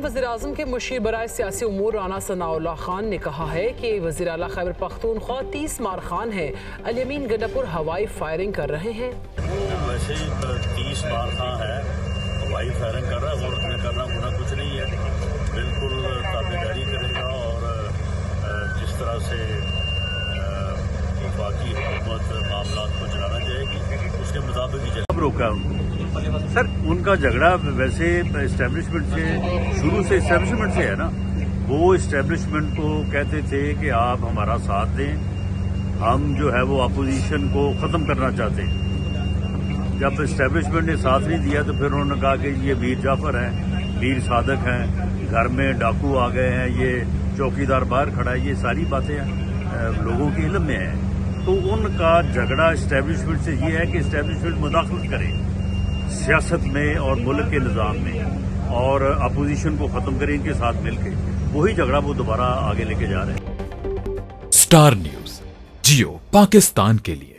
وزیراعظم کے مشیر برائے سیاسی امور رانا ثناء اللہ خان نے کہا ہے کہ وزیر اعلیٰ خیبر پختونخوا 30 مار خان ہے، الیمین گنڈاپور ہوائی فائرنگ کر رہے ہیں۔ ویسے 30 مار خان ہے، ہوائی فائرنگ کر رہا ہے، اور میں کرنا ہونا کچھ نہیں ہے، بالکل تابعداری کرے گا اور جس طرح سے وفاقی حکومت معاملات کو چلانا چاہے گی اس کے مطابق ہی چلے۔ روکا سر ان کا جھگڑا ویسے اسٹیبلشمنٹ سے شروع سے اسٹیبلشمنٹ سے ہے نا، وہ اسٹیبلشمنٹ کو کہتے تھے کہ آپ ہمارا ساتھ دیں، ہم جو ہے وہ اپوزیشن کو ختم کرنا چاہتے ہیں۔ جب اسٹیبلشمنٹ نے ساتھ نہیں دیا تو پھر انہوں نے کہا کہ یہ میر جعفر ہیں، میر صادق ہیں، گھر میں ڈاکو آ گئے ہیں، یہ چوکیدار باہر کھڑا ہے، یہ ساری باتیں لوگوں کے علم میں ہیں۔ تو ان کا جھگڑا اسٹیبلشمنٹ سے یہ ہے کہ اسٹیبلشمنٹ مداخلت کرے سیاست میں اور ملک کے نظام میں، اور اپوزیشن کو ختم کریں ان کے ساتھ مل کے، وہی جھگڑا وہ دوبارہ آگے لے کے جا رہے ہیں۔ اسٹار نیوز جیو پاکستان کے لیے